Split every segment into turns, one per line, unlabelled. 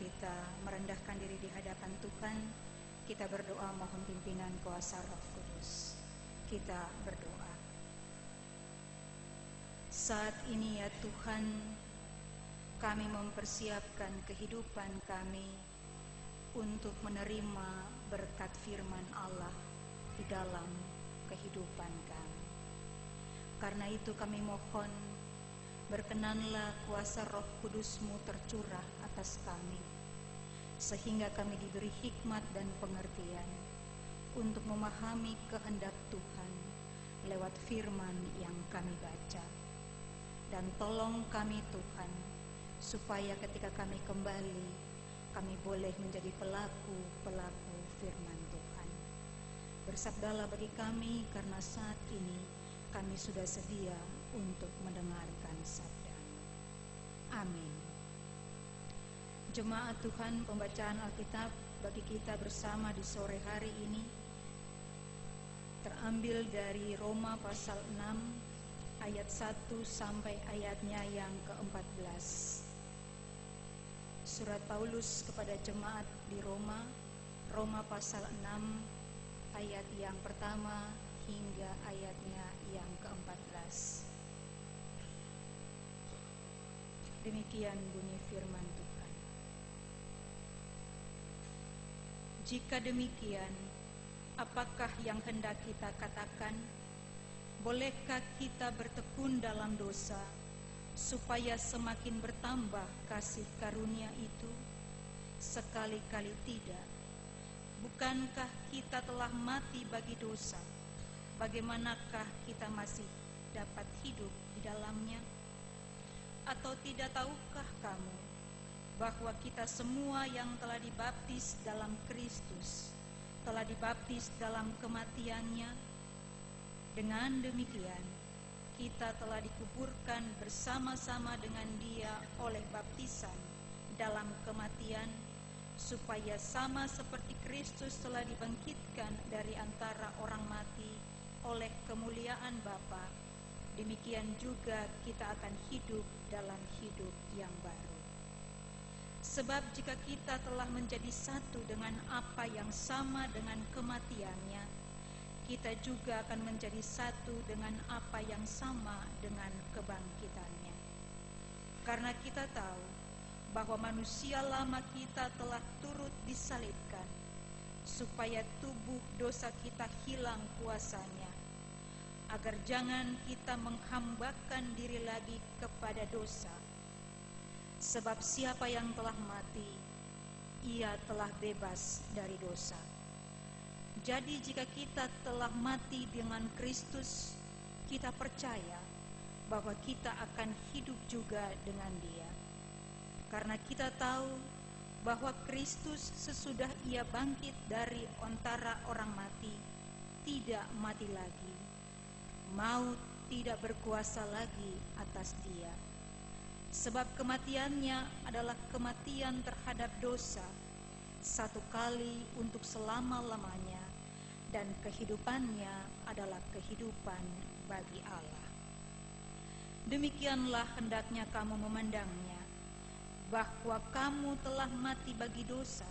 kita merendahkan diri di hadapan Tuhan, kita berdoa mohon pimpinan kuasa Roh Kudus. Kita berdoa. Saat ini ya Tuhan, kami mempersiapkan kehidupan kami untuk menerima berkat firman Allah di dalam kehidupan kami. Karena itu kami mohon, berkenanlah kuasa Roh Kudus-Mu tercurah atas kami, sehingga kami diberi hikmat dan pengertian untuk memahami kehendak Tuhan lewat firman yang kami baca. Dan tolong kami Tuhan, supaya ketika kami kembali, kami boleh menjadi pelaku-pelaku firman Tuhan. Bersabdalah bagi kami, karena saat ini kami sudah sedia untuk mendengarkan sabda-Mu. Amin. Jemaat Tuhan, pembacaan Alkitab bagi kita bersama di sore hari ini terambil dari Roma pasal 6 ayat 1 sampai ayatnya yang ke-14. Surat Paulus kepada jemaat di Roma, Roma pasal 6 ayat yang pertama hingga ayatnya yang ke-14. Demikian bunyi firman Tuhan. Jika demikian, apakah yang hendak kita katakan? Bolehkah kita bertekun dalam dosa supaya semakin bertambah kasih karunia itu? Sekali-kali tidak. Bukankah kita telah mati bagi dosa? Bagaimanakah kita masih dapat hidup di dalamnya? Atau tidak tahukah kamu bahwa kita semua yang telah dibaptis dalam Kristus telah dibaptis dalam kematian-Nya? Dengan demikian, kita telah dikuburkan bersama-sama dengan Dia oleh baptisan dalam kematian, supaya sama seperti Kristus telah dibangkitkan dari antara orang mati oleh kemuliaan Bapa, demikian juga kita akan hidup dalam hidup yang baru. Sebab jika kita telah menjadi satu dengan apa yang sama dengan kematian-Nya, kita juga akan menjadi satu dengan apa yang sama dengan kebangkitannya. Karena kita tahu bahwa manusia lama kita telah turut disalibkan, supaya tubuh dosa kita hilang kuasanya, agar jangan kita menghambakan diri lagi kepada dosa. Sebab siapa yang telah mati, ia telah bebas dari dosa. Jadi jika kita telah mati dengan Kristus, kita percaya bahwa kita akan hidup juga dengan Dia. Karena kita tahu bahwa Kristus sesudah Ia bangkit dari antara orang mati, tidak mati lagi. Maut tidak berkuasa lagi atas Dia. Sebab kematiannya adalah kematian terhadap dosa, satu kali untuk selama-lamanya, dan kehidupannya adalah kehidupan bagi Allah. Demikianlah hendaknya kamu memandangnya, bahwa kamu telah mati bagi dosa,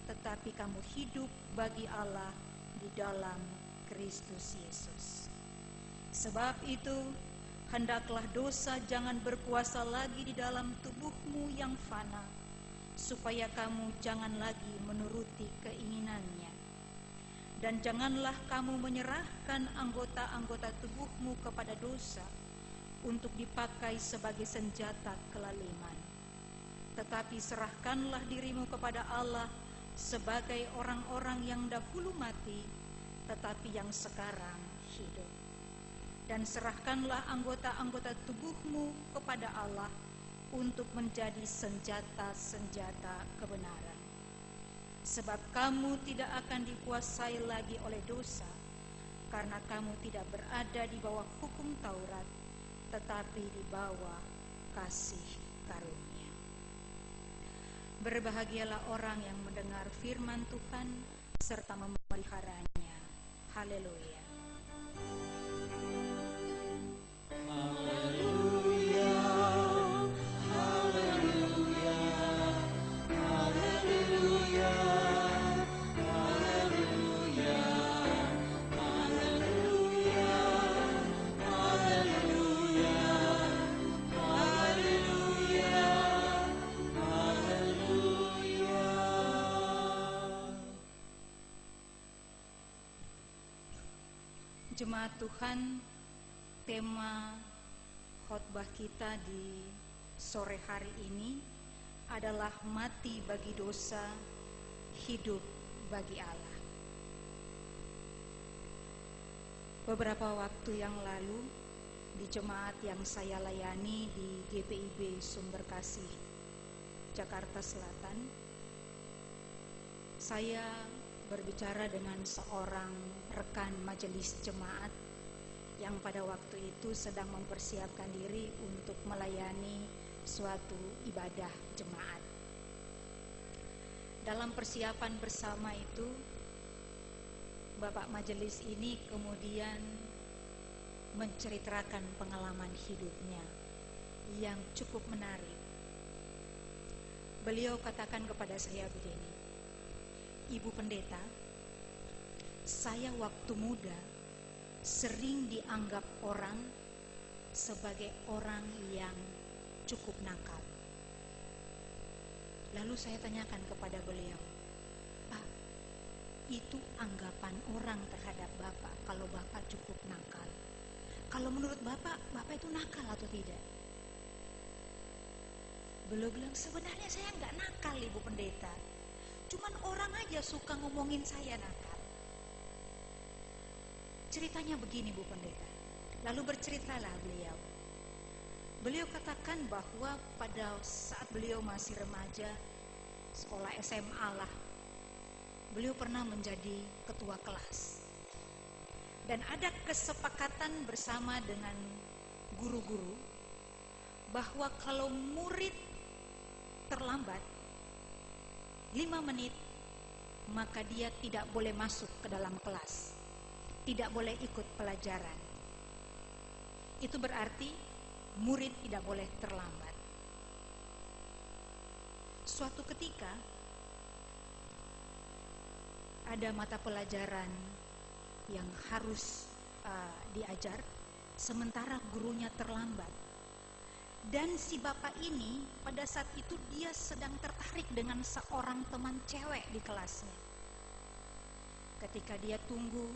tetapi kamu hidup bagi Allah di dalam Kristus Yesus. Sebab itu, hendaklah dosa jangan berkuasa lagi di dalam tubuhmu yang fana, supaya kamu jangan lagi menuruti keinginannya. Dan janganlah kamu menyerahkan anggota-anggota tubuhmu kepada dosa untuk dipakai sebagai senjata kelaliman. Tetapi serahkanlah dirimu kepada Allah sebagai orang-orang yang dahulu mati, tetapi yang sekarang hidup. Dan serahkanlah anggota-anggota tubuhmu kepada Allah untuk menjadi senjata-senjata kebenaran. Sebab kamu tidak akan dikuasai lagi oleh dosa, karena kamu tidak berada di bawah hukum Taurat, tetapi di bawah kasih karunia. Berbahagialah orang yang mendengar firman Tuhan serta memeliharanya. Haleluya.
Haleluya, haleluya,
Jemaat Tuhan, tema khotbah kita di sore hari ini adalah mati bagi dosa, hidup bagi Allah. Beberapa waktu yang lalu di jemaat yang saya layani di GPIB Sumberkasih, Jakarta Selatan, saya berbicara dengan seorang rekan majelis jemaat yang pada waktu itu sedang mempersiapkan diri untuk melayani suatu ibadah jemaat. Dalam persiapan bersama itu, Bapak majelis ini kemudian menceritakan pengalaman hidupnya yang cukup menarik. Beliau katakan kepada saya begini, "Ibu pendeta, saya waktu muda sering dianggap orang sebagai orang yang cukup nakal." Lalu saya tanyakan kepada beliau, "Pak, itu anggapan orang terhadap Bapak kalau Bapak cukup nakal. Kalau menurut Bapak itu nakal atau tidak?" Beliau bilang, "Sebenarnya saya nggak nakal, Ibu Pendeta. Cuman orang aja suka ngomongin saya nakal." Ceritanya begini, Bu Pendeta. Lalu berceritalah beliau. Beliau katakan bahwa pada saat beliau masih remaja, sekolah SMA lah, beliau pernah menjadi ketua kelas. Dan ada kesepakatan bersama dengan guru-guru bahwa kalau murid terlambat 5 menit, maka dia tidak boleh masuk ke dalam kelas, tidak boleh ikut pelajaran. Itu berarti murid tidak boleh terlambat. Suatu ketika ada mata pelajaran yang harus diajar, sementara gurunya terlambat. Dan si bapak ini pada saat itu dia sedang tertarik dengan seorang teman cewek di kelasnya. Ketika dia tunggu,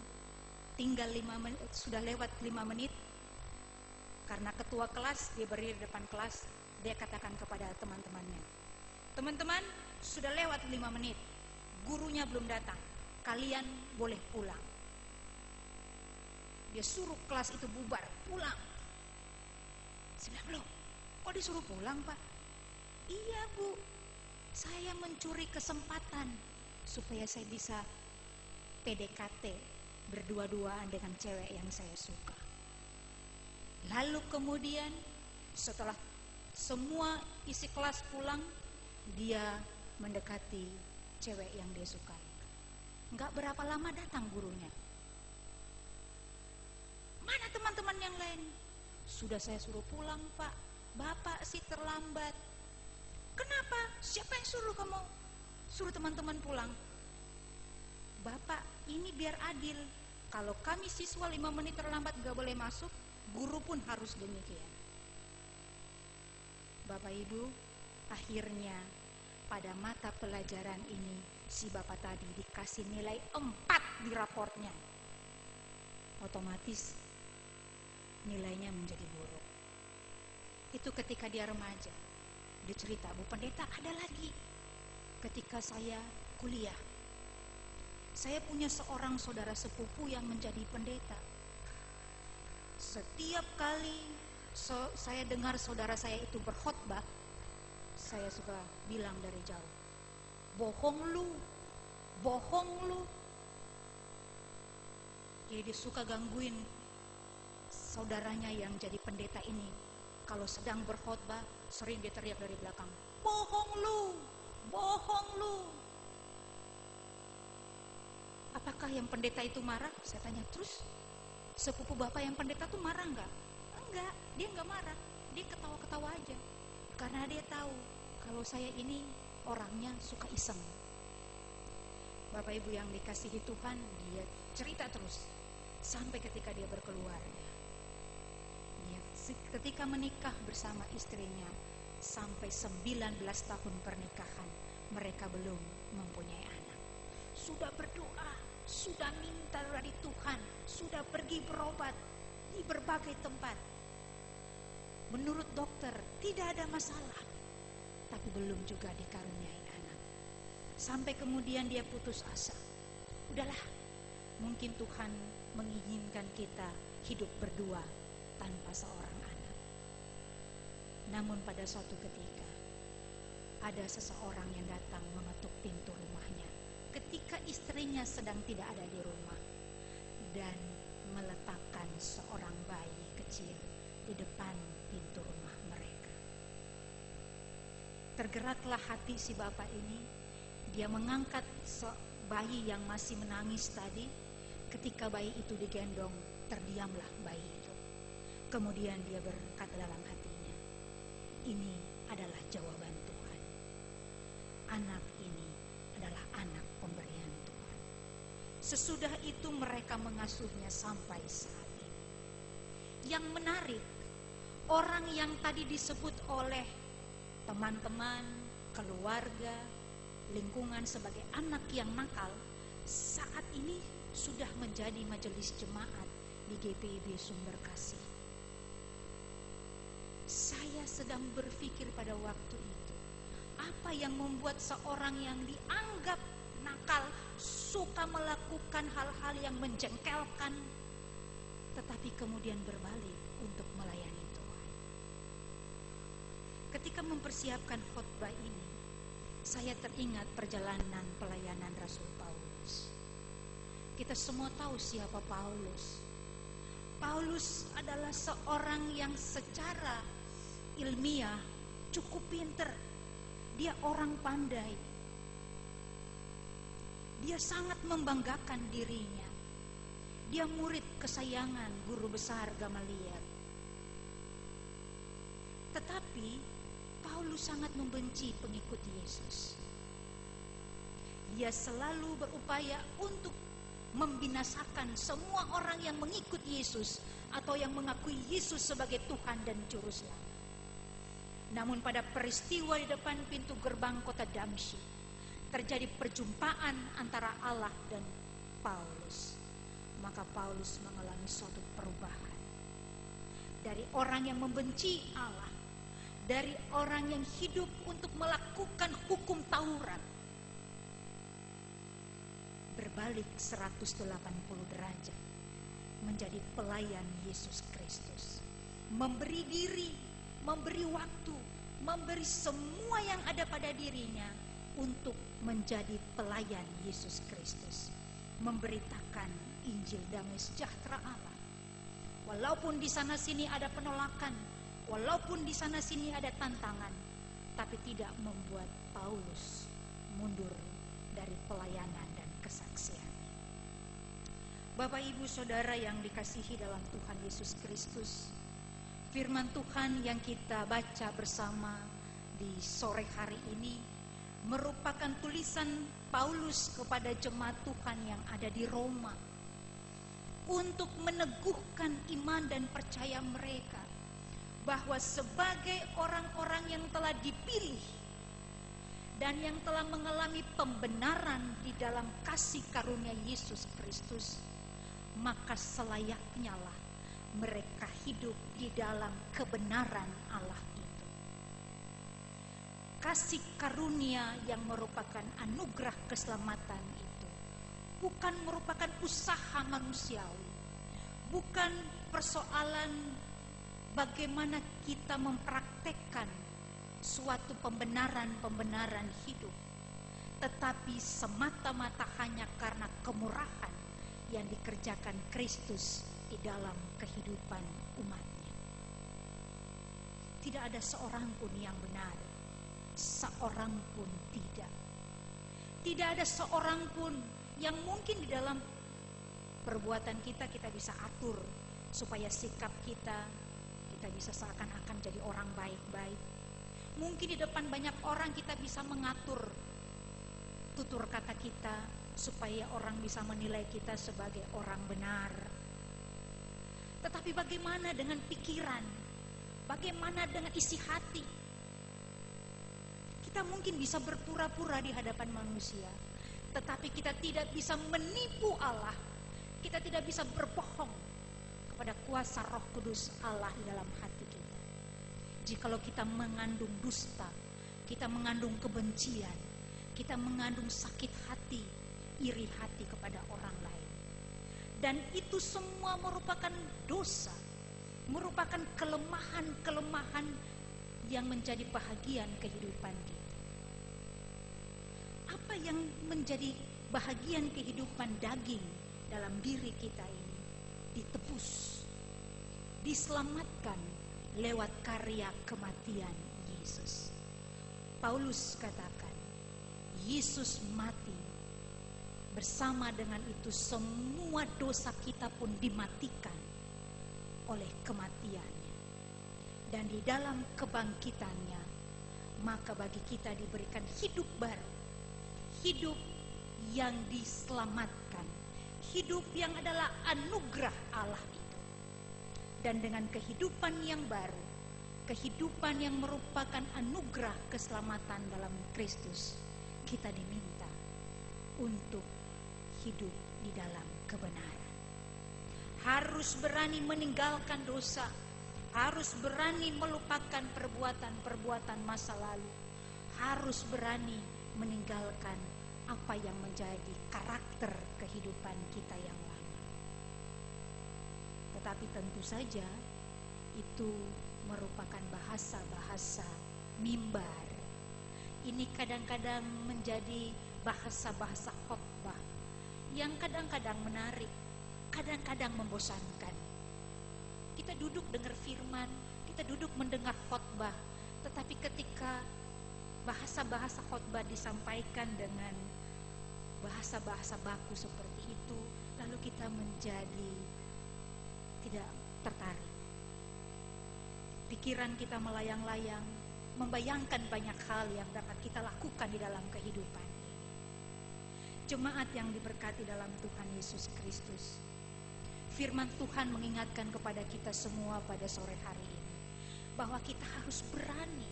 tinggal 5 menit, sudah lewat 5 menit, karena ketua kelas, dia berdiri di depan kelas, dia katakan kepada teman-temannya, "Teman-teman, sudah lewat 5 menit, gurunya belum datang, kalian boleh pulang." Dia suruh kelas itu bubar, pulang. Saya bilang, "Loh, kok disuruh pulang, Pak?" "Iya, Bu, saya mencuri kesempatan supaya saya bisa PDKT, berdua-duaan dengan cewek yang saya suka." Lalu kemudian setelah semua isi kelas pulang, dia mendekati cewek yang dia sukai. Nggak berapa lama datang gurunya. "Mana teman-teman yang lain?" "Sudah saya suruh pulang, Pak. Bapak sih terlambat." "Kenapa? Siapa yang suruh kamu suruh teman-teman pulang?" "Bapak, ini biar adil. Kalau kami siswa 5 menit terlambat gak boleh masuk, guru pun harus demikian." Bapak Ibu, akhirnya pada mata pelajaran ini si bapak tadi dikasih nilai 4 di raportnya. Otomatis nilainya menjadi buruk. Itu ketika dia remaja. Dia cerita, "Bu Pendeta, ada lagi. Ketika saya kuliah, saya punya seorang saudara sepupu yang menjadi pendeta. Setiap kali saya dengar saudara saya itu berkhotbah, saya suka bilang dari jauh, 'Bohong lu, bohong lu.'" Jadi dia suka gangguin saudaranya yang jadi pendeta ini. Kalau sedang berkhotbah, sering dia teriak dari belakang, "Bohong lu, bohong lu." Apakah yang pendeta itu marah? Saya tanya. "Terus sepupu bapak yang pendeta tuh marah enggak?" "Enggak, dia enggak marah. Dia ketawa-ketawa aja. Karena dia tahu kalau saya ini orangnya suka iseng." Bapak Ibu yang dikasihi Tuhan, dia cerita terus sampai ketika dia berkeluarga. Dia ketika menikah bersama istrinya, sampai 19 tahun pernikahan, mereka belum mempunyai anak. Sudah berdoa,
sudah minta dari Tuhan, sudah pergi berobat di berbagai tempat. Menurut dokter tidak ada masalah, tapi belum juga dikaruniai anak. Sampai kemudian dia putus asa. Udahlah, mungkin Tuhan menginginkan kita hidup berdua tanpa seorang anak. Namun pada suatu ketika ada seseorang yang datang mengetuk pintu rumahnya ketika istrinya sedang tidak ada di rumah, dan meletakkan seorang bayi kecil di depan pintu rumah mereka. Tergeraklah hati si bapak ini. Dia mengangkat bayi yang masih menangis tadi. Ketika bayi itu digendong, terdiamlah bayi itu. Kemudian dia berkata dalam hatinya, ini adalah jawaban Tuhan. Anak ini adalah anak pemberian Tuhan. Sesudah itu mereka mengasuhnya sampai saat ini. Yang menarik, orang yang tadi disebut oleh teman-teman, keluarga, lingkungan sebagai anak yang nakal, saat ini sudah menjadi majelis jemaat di GPIB Sumber Kasih. Saya sedang berpikir pada waktu itu, apa yang membuat seorang yang dianggap nakal, suka melakukan hal-hal yang menjengkelkan, tetapi kemudian berbalik untuk melayani Tuhan. Ketika mempersiapkan khotbah ini, saya teringat perjalanan pelayanan Rasul Paulus. Kita semua tahu siapa Paulus. Paulus adalah seorang yang secara ilmiah cukup pinter. Dia orang pandai. Dia sangat membanggakan dirinya. Dia murid kesayangan guru besar Gamaliel. Tetapi Paulus sangat membenci pengikut Yesus. Dia selalu berupaya untuk membinasakan semua orang yang mengikut Yesus atau yang mengakui Yesus sebagai Tuhan dan Juru Selamat. Namun pada peristiwa di depan pintu gerbang kota Damsyik, terjadi perjumpaan antara Allah dan Paulus. Maka Paulus mengalami suatu perubahan. Dari orang yang membenci Allah, dari orang yang hidup untuk melakukan hukum Taurat, berbalik 180 derajat menjadi pelayan Yesus Kristus. Memberi diri, memberi waktu, memberi semua yang ada pada dirinya untuk menjadi pelayan Yesus Kristus. Memberitakan Injil damai sejahtera Allah. Walaupun di sana sini ada penolakan, walaupun di sana sini ada tantangan, tapi tidak membuat Paulus mundur dari pelayanan dan kesaksian. Bapak Ibu Saudara yang dikasihi dalam Tuhan Yesus Kristus, firman Tuhan yang kita baca bersama di sore hari ini merupakan tulisan Paulus kepada jemaat Tuhan yang ada di Roma untuk meneguhkan iman dan percaya mereka bahwa sebagai orang-orang yang telah dipilih dan yang telah mengalami pembenaran di dalam kasih karunia Yesus Kristus, maka selayaknya lah mereka hidup di dalam kebenaran Allah itu. Kasih karunia yang merupakan anugerah keselamatan itu bukan merupakan usaha manusiawi, bukan persoalan bagaimana kita mempraktekkan suatu pembenaran hidup, tetapi semata-mata hanya karena kemurahan yang dikerjakan Kristus di dalam kehidupan umatnya. Tidak ada seorang pun yang benar, seorang pun tidak. Tidak ada seorang pun yang mungkin di dalam perbuatan kita bisa atur supaya sikap kita bisa seakan-akan jadi orang baik-baik. Mungkin di depan banyak orang kita bisa mengatur tutur kata kita supaya orang bisa menilai kita sebagai orang benar. Tetapi bagaimana dengan pikiran? Bagaimana dengan isi hati? Kita mungkin bisa berpura-pura di hadapan manusia, Tetapi kita tidak bisa menipu Allah. Kita tidak bisa berbohong kepada kuasa Roh Kudus Allah di dalam hati kita. Jikalau kita mengandung dusta, kita mengandung kebencian, kita mengandung sakit hati, iri hati kepada orang lain. Dan itu semua merupakan dosa, merupakan kelemahan-kelemahan yang menjadi bahagian kehidupan kita. Apa yang menjadi bahagian kehidupan daging dalam diri kita ini? Ditebus, diselamatkan lewat karya kematian Yesus. Paulus katakan, Yesus mati, bersama dengan itu semua dosa kita pun dimatikan oleh kematiannya. Dan di dalam kebangkitannya, maka bagi kita diberikan hidup baru, hidup yang diselamatkan, hidup yang adalah anugerah Allah itu. Dan dengan kehidupan yang baru, kehidupan yang merupakan anugerah keselamatan dalam Kristus, kita diminta untuk hidup di dalam kebenaran. Harus berani meninggalkan dosa, harus berani melupakan perbuatan-perbuatan masa lalu, harus berani meninggalkan apa yang menjadi karakter kehidupan kita yang lama. Tetapi tentu saja itu merupakan bahasa-bahasa mimbar. Ini kadang-kadang menjadi bahasa-bahasa khotbah yang kadang-kadang menarik, kadang-kadang membosankan. Kita duduk dengar firman, kita duduk mendengar khotbah, tetapi ketika bahasa-bahasa khotbah disampaikan dengan bahasa-bahasa baku seperti itu, lalu kita menjadi tidak tertarik. Pikiran kita melayang-layang, membayangkan banyak hal yang dapat kita lakukan di dalam kehidupan. Jemaat yang diberkati dalam Tuhan Yesus Kristus, firman Tuhan mengingatkan kepada kita semua pada sore hari ini bahwa kita harus berani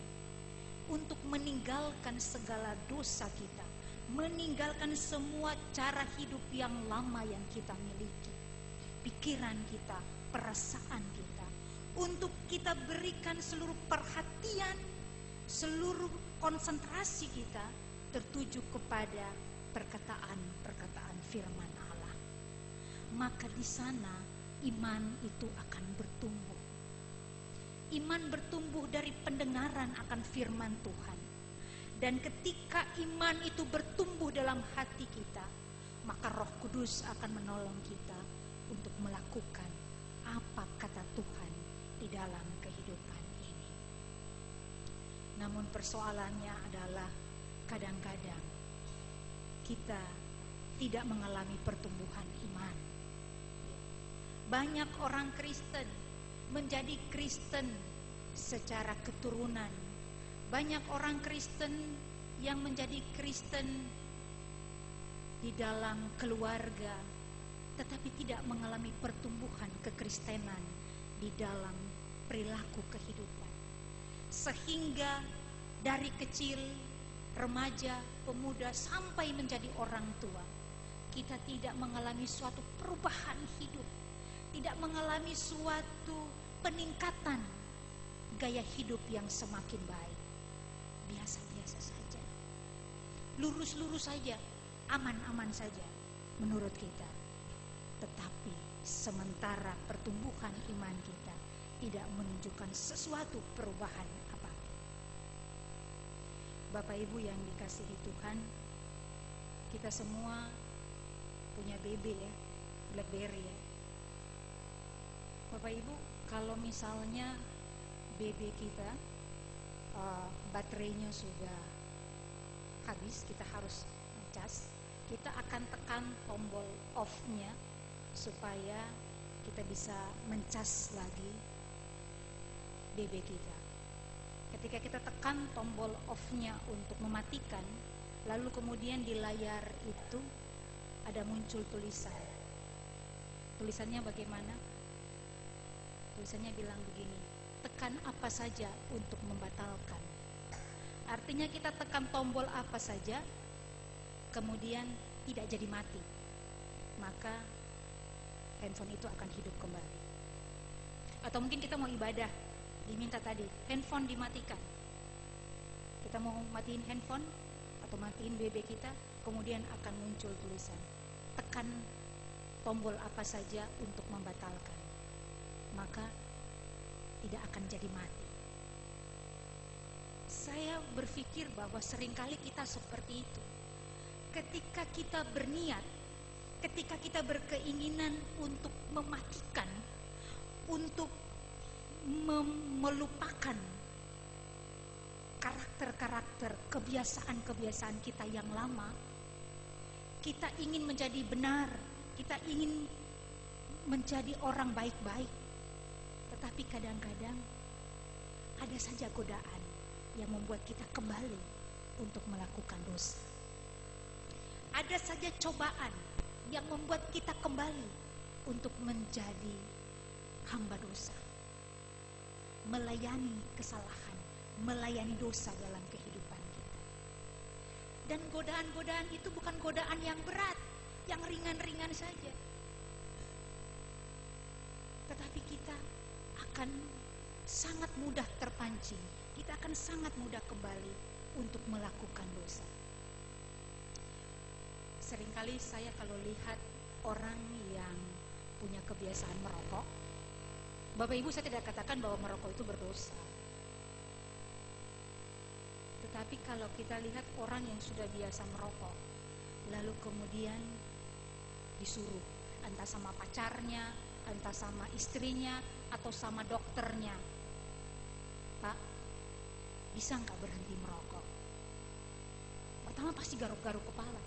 untuk meninggalkan segala dosa kita, meninggalkan semua cara hidup yang lama yang kita miliki, pikiran kita, perasaan kita, untuk kita berikan seluruh perhatian, seluruh konsentrasi kita tertuju kepada perkataan-perkataan firman Allah. Maka di sana iman itu akan bertumbuh. Iman bertumbuh dari pendengaran akan firman Tuhan. Dan ketika iman itu bertumbuh dalam hati kita, maka Roh Kudus akan menolong kita untuk melakukan apa kata Tuhan di dalam kehidupan ini. Namun persoalannya adalah kadang-kadang kita tidak mengalami pertumbuhan iman. Banyak orang Kristen menjadi Kristen secara keturunan. Banyak orang Kristen yang menjadi Kristen di dalam keluarga, tetapi tidak mengalami pertumbuhan kekristenan di dalam perilaku kehidupan. Sehingga dari kecil, remaja, pemuda, sampai menjadi orang tua, kita tidak mengalami suatu perubahan hidup, tidak mengalami suatu peningkatan gaya hidup yang semakin baik. Biasa-biasa saja, lurus-lurus saja, aman-aman saja menurut kita. Tetapi sementara pertumbuhan iman kita tidak menunjukkan sesuatu perubahan apapun. Bapak Ibu yang dikasihi Tuhan, kita semua punya BB ya, BlackBerry ya. Bapak Ibu, kalau misalnya BB kita baterainya sudah habis, kita harus ngecas, kita akan tekan tombol off-nya supaya kita bisa mencas lagi BB kita. Ketika kita tekan tombol off-nya untuk mematikan, lalu kemudian di layar itu ada muncul tulisan. Tulisannya bagaimana? Tulisannya bilang begini, tekan apa saja untuk membatalkan. Artinya kita tekan tombol apa saja, kemudian tidak jadi mati, maka handphone itu akan hidup kembali. Atau mungkin kita mau ibadah, diminta tadi handphone dimatikan. Kita mau matiin handphone atau matiin BB kita, kemudian akan muncul tulisan tekan tombol apa saja untuk membatalkan, maka tidak akan jadi mati. Saya berpikir bahwa seringkali kita seperti itu. Ketika kita berniat, ketika kita berkeinginan untuk mematikan, untuk melupakan karakter-karakter, kebiasaan-kebiasaan kita yang lama, kita ingin menjadi benar, kita ingin menjadi orang baik-baik, tetapi kadang-kadang ada saja godaan yang membuat kita kembali untuk melakukan dosa. Ada saja cobaan yang membuat kita kembali untuk menjadi hamba dosa, melayani kesalahan, melayani dosa dalam kehidupan kita. Dan godaan-godaan itu bukan godaan yang berat, yang ringan-ringan saja, tetapi kita akan sangat mudah terpancing, kita akan sangat mudah kembali untuk melakukan dosa. Seringkali saya kalau lihat orang yang punya kebiasaan merokok, Bapak Ibu, saya tidak katakan bahwa merokok itu berdosa. Tetapi kalau kita lihat orang yang sudah biasa merokok, lalu kemudian disuruh entah sama pacarnya, entah sama istrinya, atau sama dokternya, Pak, bisa nggak berhenti merokok? Pertama pasti garuk-garuk kepala.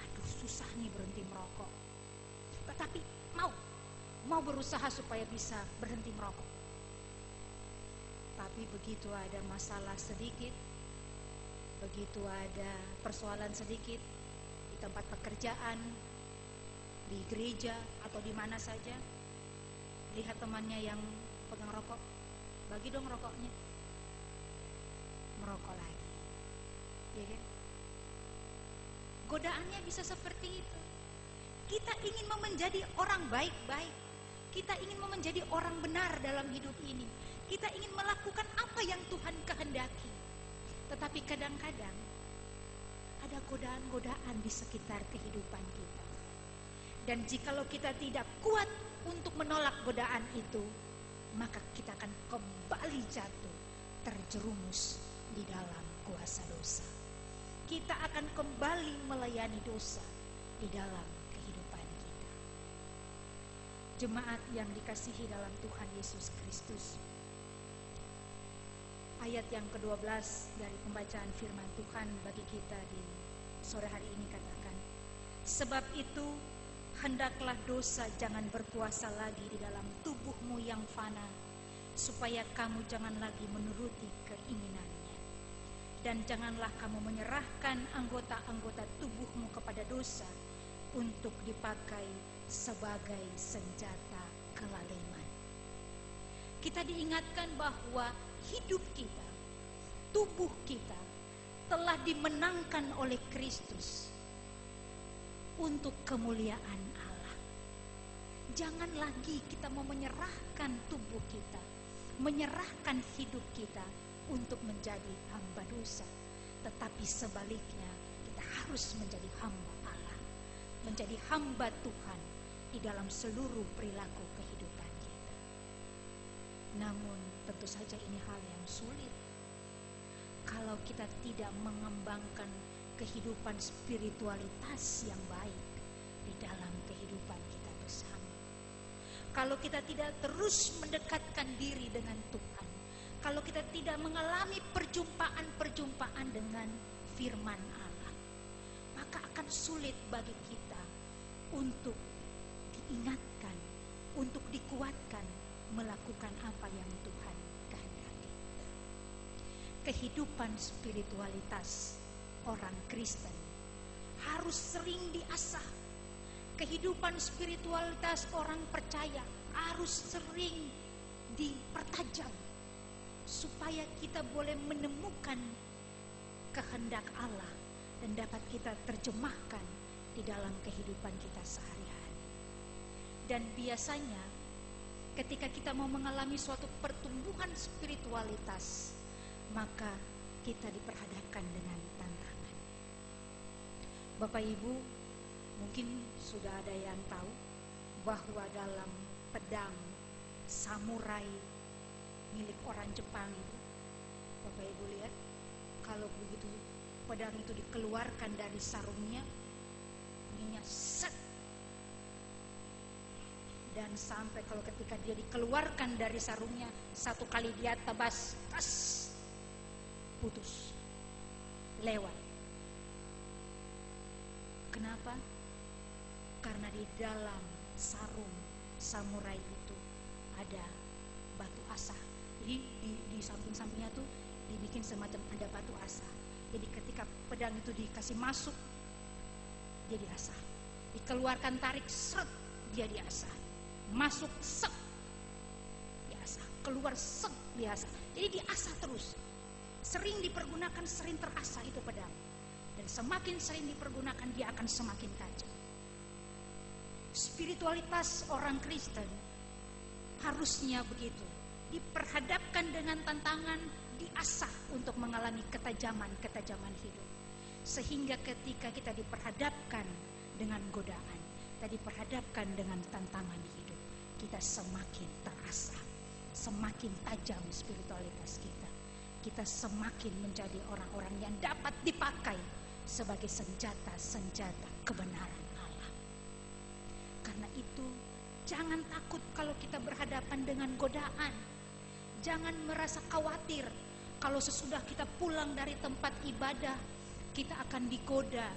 Aduh, susah nih berhenti merokok. Tetapi mau berusaha supaya bisa berhenti merokok. Tapi begitu ada masalah sedikit, begitu ada persoalan sedikit di tempat pekerjaan, di gereja atau di mana saja, lihat temannya yang pegang rokok, bagi dong rokoknya, merokok lagi, ya kan? Godaannya bisa seperti itu. Kita ingin menjadi orang baik-baik, kita ingin menjadi orang benar dalam hidup ini, kita ingin melakukan apa yang Tuhan kehendaki. Tetapi kadang-kadang ada godaan-godaan di sekitar kehidupan kita. Dan jikalau kita tidak kuat untuk menolak godaan itu, maka kita akan kembali jatuh, terjerumus di dalam kuasa dosa. Kita akan kembali melayani dosa di dalam kehidupan kita. Jemaat yang dikasihi dalam Tuhan Yesus Kristus, ayat yang ke-12 dari pembacaan firman Tuhan bagi kita di sore hari ini katakan, sebab itu hendaklah dosa jangan berkuasa lagi di dalam tubuhmu yang fana, supaya kamu jangan lagi menuruti keinginannya. Dan janganlah kamu menyerahkan anggota-anggota tubuhmu kepada dosa untuk dipakai sebagai senjata kelaliman. Kita diingatkan bahwa hidup kita, tubuh kita telah dimenangkan oleh Kristus untuk kemuliaan Allah. Jangan lagi kita mau menyerahkan tubuh kita, menyerahkan hidup kita untuk menjadi hamba dosa. Tetapi sebaliknya, kita harus menjadi hamba Allah, menjadi hamba Tuhan di dalam seluruh perilaku kehidupan kita. Namun tentu saja ini hal yang sulit kalau kita tidak mengembangkan kehidupan spiritualitas yang baik di dalam kehidupan kita bersama. Kalau kita tidak terus mendekatkan diri dengan Tuhan, kalau kita tidak mengalami perjumpaan-perjumpaan dengan firman Allah, maka akan sulit bagi kita untuk diingatkan, untuk dikuatkan melakukan apa yang Tuhan kehendaki. Kehidupan spiritualitas orang Kristen harus sering diasah. Kehidupan spiritualitas orang percaya harus sering dipertajam, supaya kita boleh menemukan kehendak Allah dan dapat kita terjemahkan di dalam kehidupan kita sehari-hari. Dan biasanya ketika kita mau mengalami suatu pertumbuhan spiritualitas, maka kita diperhadapkan dengan tantangan. Bapak Ibu, mungkin sudah ada yang tahu bahwa dalam pedang samurai milik orang Jepang itu, Bapak Ibu lihat, kalau begitu pedang itu dikeluarkan dari sarungnya, bunyinya set. Dan sampai kalau ketika dia dikeluarkan dari sarungnya, satu kali dia tebas, tas, putus, lewat. Kenapa? Karena di dalam sarung samurai itu ada batu asa. Jadi di samping-sampingnya tuh dibikin semacam ada batu asa. Jadi ketika pedang itu dikasih masuk, dia diasah. Dikeluarkan, tarik, seret, dia diasah. Masuk, sek, diasah. Keluar, sek, diasah. Jadi diasah terus. Sering dipergunakan, sering terasah itu pedang. Dan semakin sering dipergunakan, dia akan semakin tajam. Spiritualitas orang Kristen harusnya begitu. Diperhadapkan dengan tantangan, diasah untuk mengalami ketajaman hidup. Sehingga ketika kita diperhadapkan dengan godaan, kita diperhadapkan dengan tantangan hidup, kita semakin terasah, semakin tajam spiritualitas kita. Kita semakin menjadi orang-orang yang dapat dipakai sebagai senjata-senjata kebenaran Allah. Karena itu, jangan takut kalau kita berhadapan dengan godaan. Jangan merasa khawatir kalau sesudah kita pulang dari tempat ibadah, kita akan digoda.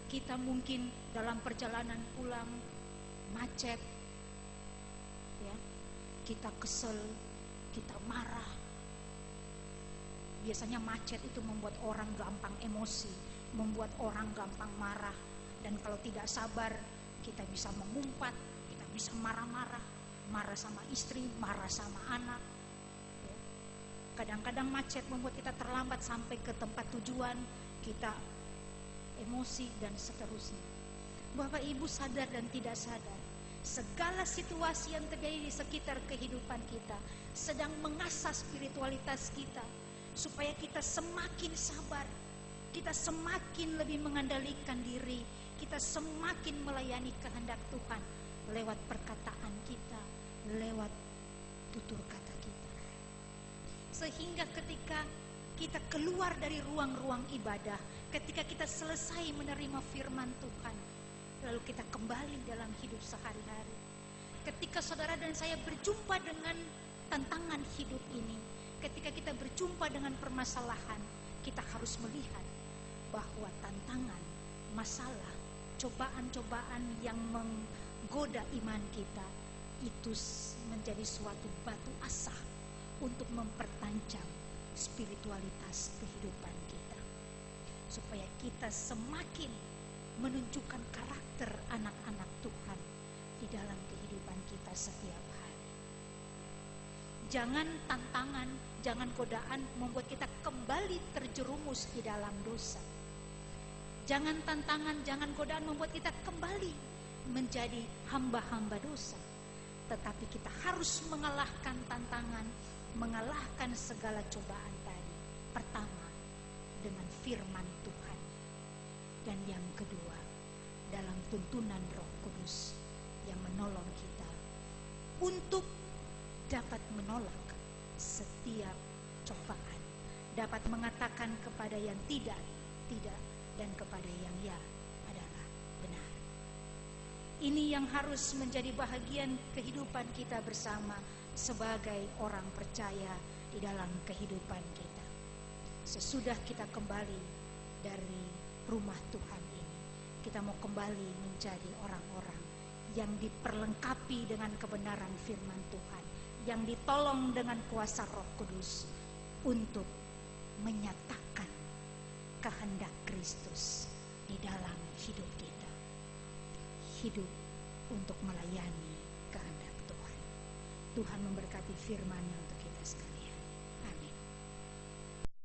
Kita mungkin dalam perjalanan pulang macet, ya, kita kesel, kita marah. Biasanya macet itu membuat orang gampang emosi, membuat orang gampang marah. Dan kalau tidak sabar, kita bisa mengumpat, kita bisa marah-marah, marah sama istri, marah sama anak. Ya. Kadang-kadang macet membuat kita terlambat sampai ke tempat tujuan, kita emosi dan seterusnya. Bapak Ibu sadar dan tidak sadar, segala situasi yang terjadi di sekitar kehidupan kita sedang mengasah spiritualitas kita, supaya kita semakin sabar, kita semakin lebih mengandalkan diri, kita semakin melayani kehendak Tuhan lewat perkataan kita, lewat tutur kata kita. Sehingga ketika kita keluar dari ruang-ruang ibadah, ketika kita selesai menerima firman Tuhan, lalu kita kembali dalam hidup sehari-hari. Ketika saudara dan saya berjumpa dengan tantangan hidup ini, ketika kita berjumpa dengan permasalahan, kita harus melihat bahwa tantangan, masalah, cobaan-cobaan yang menggoda iman kita itu menjadi suatu batu asah untuk mempertajam spiritualitas kehidupan kita, supaya kita semakin menunjukkan karakter anak-anak Tuhan di dalam kehidupan kita setiap hari. Jangan tantangan, jangan godaan membuat kita kembali terjerumus di dalam dosa. Jangan tantangan, jangan godaan membuat kita kembali menjadi hamba-hamba dosa. Tetapi kita harus mengalahkan tantangan, mengalahkan segala cobaan tadi. Pertama, dengan firman Tuhan. Dan yang kedua, dalam tuntunan Roh Kudus yang menolong kita untuk dapat menolak setiap cobaan, dapat mengatakan kepada yang tidak, tidak, dan kepada yang ya adalah benar. Ini yang harus menjadi bahagian kehidupan kita bersama sebagai orang percaya di dalam kehidupan kita. Sesudah kita kembali dari rumah Tuhan ini, kita mau kembali menjadi orang-orang yang diperlengkapi dengan kebenaran firman Tuhan, yang ditolong dengan kuasa Roh Kudus untuk menyatakan kehendak Kristus di dalam hidup kita. Hidup untuk melayani kehendak Tuhan. Tuhan memberkati firman-Nya untuk